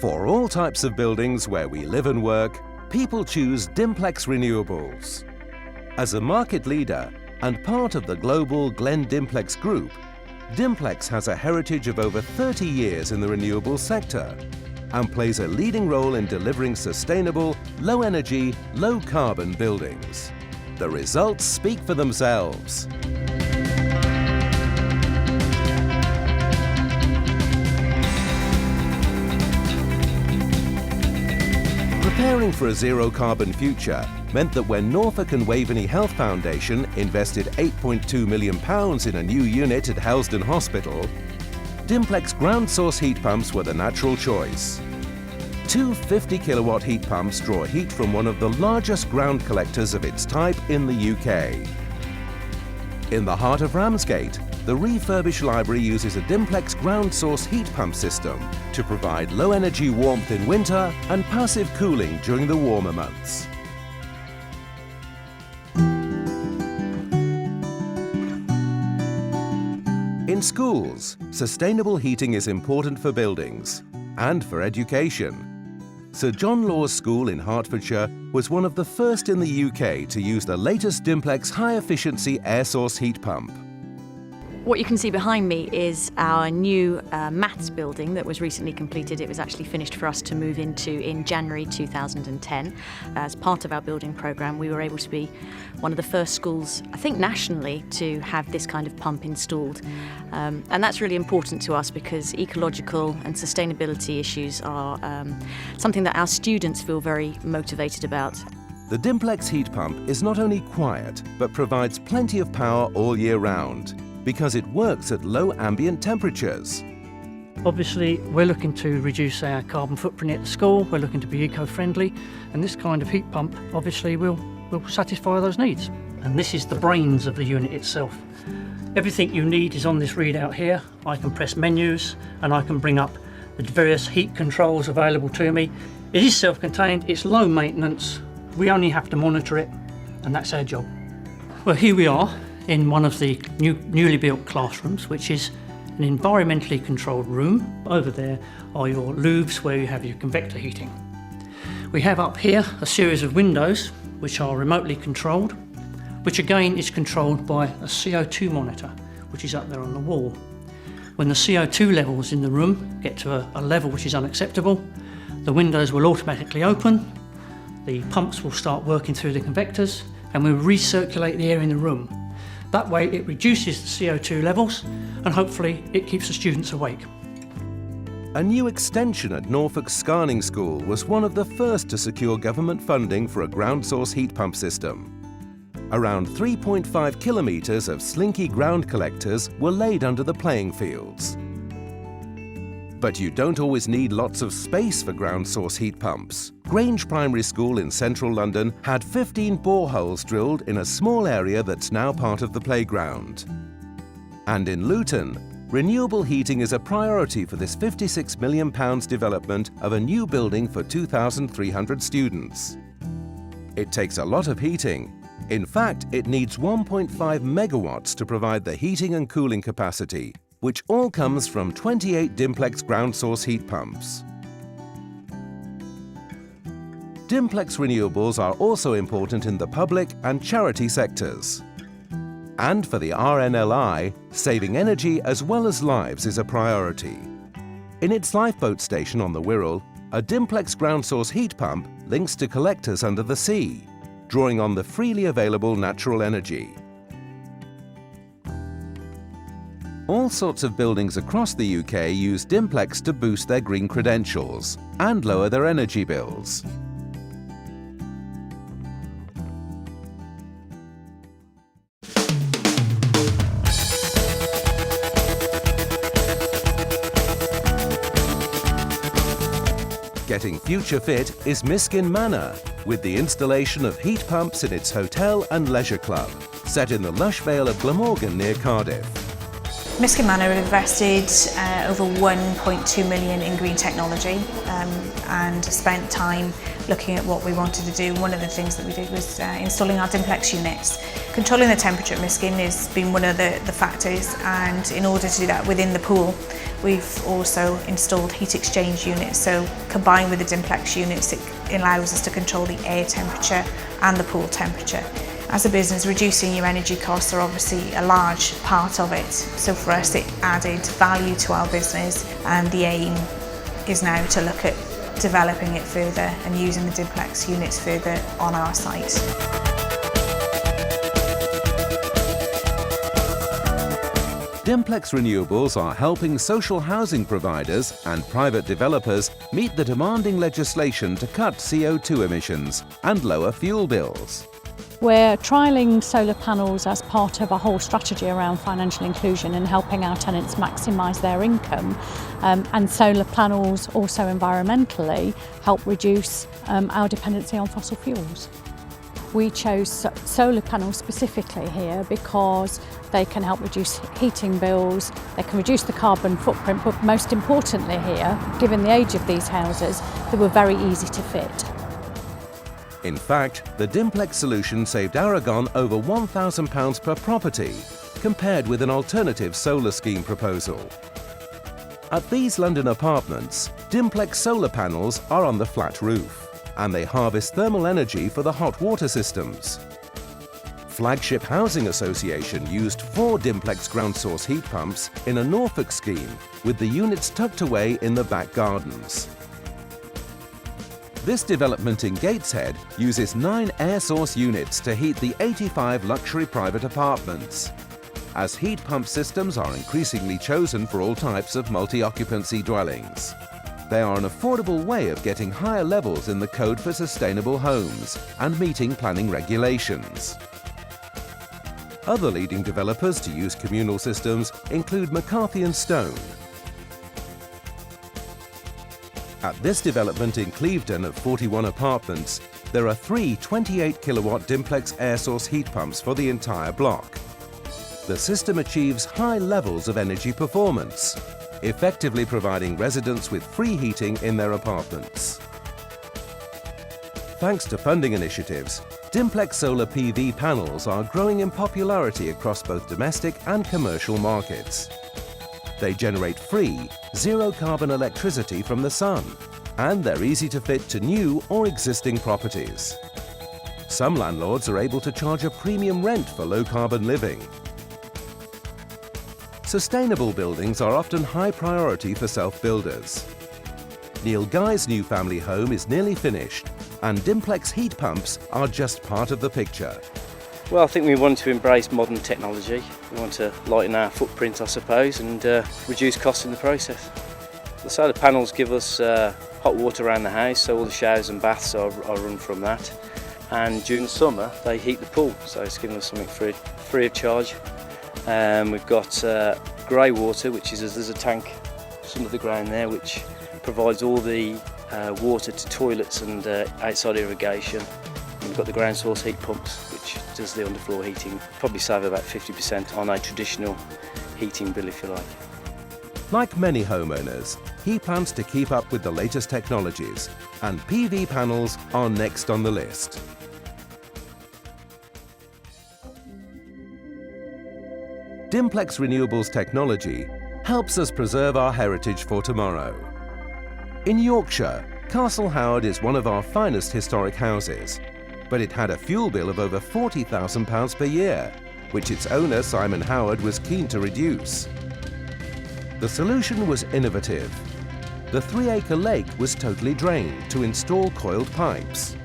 For all types of buildings where we live and work, people choose Dimplex Renewables. As a market leader and part of the global Glen Dimplex Group, Dimplex has a heritage of over 30 years in the renewables sector and plays a leading role in delivering sustainable, low-energy, low-carbon buildings. The results speak for themselves. Preparing for a zero-carbon future meant that when Norfolk and Waveney Health Foundation invested £8.2 million in a new unit at Helsdon Hospital, Dimplex ground source heat pumps were the natural choice. Two 50-kilowatt heat pumps draw heat from one of the largest ground collectors of its type in the UK. In the heart of Ramsgate, the refurbished library uses a Dimplex ground source heat pump system to provide low-energy warmth in winter and passive cooling during the warmer months. In schools, sustainable heating is important for buildings and for education. Sir John Law's School in Hertfordshire was one of the first in the UK to use the latest Dimplex high-efficiency air source heat pump. What you can see behind me is our new maths building that was recently completed. It was actually finished for us to move into in January 2010. As part of our building programme, we were able to be one of the first schools, I think nationally, to have this kind of pump installed. And that's really important to us because ecological and sustainability issues are something that our students feel very motivated about. The Dimplex heat pump is not only quiet, but provides plenty of power all year round, because it works at low ambient temperatures. Obviously, we're looking to reduce our carbon footprint at the school, we're looking to be eco-friendly, and this kind of heat pump obviously will satisfy those needs. And this is the brains of the unit itself. Everything you need is on this readout here. I can press menus and I can bring up the various heat controls available to me. It is self-contained, it's low maintenance, we only have to monitor it, and that's our job. Well, here we are in one of the newly built classrooms, which is an environmentally controlled room. Over there are your louvres where you have your convector heating. We have up here a series of windows which are remotely controlled, which again is controlled by a CO2 monitor, which is up there on the wall. When the CO2 levels in the room get to a level which is unacceptable, the windows will automatically open, the pumps will start working through the convectors, and we'll recirculate the air in the room. That way it reduces the CO2 levels and hopefully it keeps the students awake. A new extension at Norfolk Scarning School was one of the first to secure government funding for a ground source heat pump system. Around 3.5 kilometres of slinky ground collectors were laid under the playing fields. But you don't always need lots of space for ground source heat pumps. Grange Primary School in central London had 15 boreholes drilled in a small area that's now part of the playground. And in Luton, renewable heating is a priority for this £56 million development of a new building for 2,300 students. It takes a lot of heating. In fact, it needs 1.5 megawatts to provide the heating and cooling capacity, which all comes from 28 Dimplex ground source heat pumps. Dimplex renewables are also important in the public and charity sectors. And for the RNLI, saving energy as well as lives is a priority. In its lifeboat station on the Wirral, a Dimplex ground source heat pump links to collectors under the sea, drawing on the freely available natural energy. All sorts of buildings across the UK use Dimplex to boost their green credentials and lower their energy bills. Getting future fit is Miskin Manor, with the installation of heat pumps in its hotel and leisure club, set in the lush vale of Glamorgan near Cardiff. Miskin Manor have invested over 1.2 million in green technology and spent time looking at what we wanted to do. One of the things that we did was installing our Dimplex units. Controlling the temperature at Miskin has been one of the factors, and in order to do that within the pool, We've also installed heat exchange units, so combined with the Dimplex units, it allows us to control the air temperature and the pool temperature. As a business, reducing your energy costs are obviously a large part of it, so for us it added value to our business, and the aim is now to look at developing it further and using the Dimplex units further on our site. Dimplex Renewables are helping social housing providers and private developers meet the demanding legislation to cut CO2 emissions and lower fuel bills. We're trialling solar panels as part of a whole strategy around financial inclusion and helping our tenants maximise their income. And solar panels also environmentally help reduce our dependency on fossil fuels. We chose solar panels specifically here because they can help reduce heating bills, they can reduce the carbon footprint, but most importantly here, given the age of these houses, they were very easy to fit. In fact, the Dimplex solution saved Aragon over £1,000 per property, compared with an alternative solar scheme proposal. At these London apartments, Dimplex solar panels are on the flat roof, and they harvest thermal energy for the hot water systems. Flagship Housing Association used 4 Dimplex ground source heat pumps in a Norfolk scheme, with the units tucked away in the back gardens. This development in Gateshead uses 9 air source units to heat the 85 luxury private apartments. As heat pump systems are increasingly chosen for all types of multi-occupancy dwellings, they are an affordable way of getting higher levels in the Code for Sustainable Homes and meeting planning regulations. Other leading developers to use communal systems include McCarthy & Stone. At this development in Clevedon of 41 apartments, there are 3 28-kilowatt Dimplex air source heat pumps for the entire block. The system achieves high levels of energy performance, effectively providing residents with free heating in their apartments. Thanks to funding initiatives, Dimplex solar PV panels are growing in popularity across both domestic and commercial markets. They generate free, zero-carbon electricity from the sun, and they're easy to fit to new or existing properties. Some landlords are able to charge a premium rent for low-carbon living. Sustainable buildings are often high priority for self-builders. Neil Guy's new family home is nearly finished, and Dimplex heat pumps are just part of the picture. Well, I think we want to embrace modern technology. We want to lighten our footprint, I suppose, and reduce costs in the process. The solar panels give us hot water around the house, so all the showers and baths are run from that. And during the summer, they heat the pool, so it's giving us something free of charge. We've got grey water, which is there's a tank under the ground there, which provides all the water to toilets and outside irrigation. And we've got the ground source heat pumps, which does the underfloor heating. Probably save about 50% on a traditional heating bill, if you like. Like many homeowners, he plans to keep up with the latest technologies, and PV panels are next on the list. Dimplex Renewables technology helps us preserve our heritage for tomorrow. In Yorkshire, Castle Howard is one of our finest historic houses, but it had a fuel bill of over £40,000 per year, which its owner, Simon Howard, was keen to reduce. The solution was innovative. The 3-acre lake was totally drained to install coiled pipes.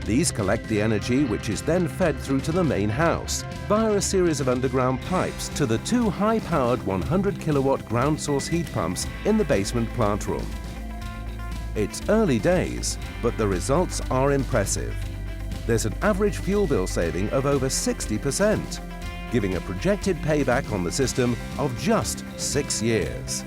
These collect the energy, which is then fed through to the main house via a series of underground pipes to the 2 high-powered 100-kilowatt ground source heat pumps in the basement plant room. It's early days, but the results are impressive. There's an average fuel bill saving of over 60%, giving a projected payback on the system of just 6 years.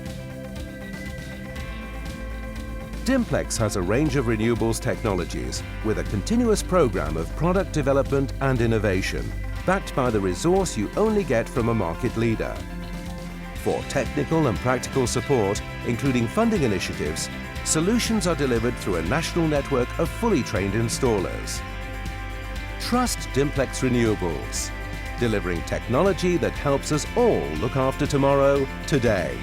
Dimplex has a range of renewables technologies with a continuous program of product development and innovation, backed by the resource you only get from a market leader. For technical and practical support, including funding initiatives, solutions are delivered through a national network of fully trained installers. Trust Dimplex Renewables, delivering technology that helps us all look after tomorrow today.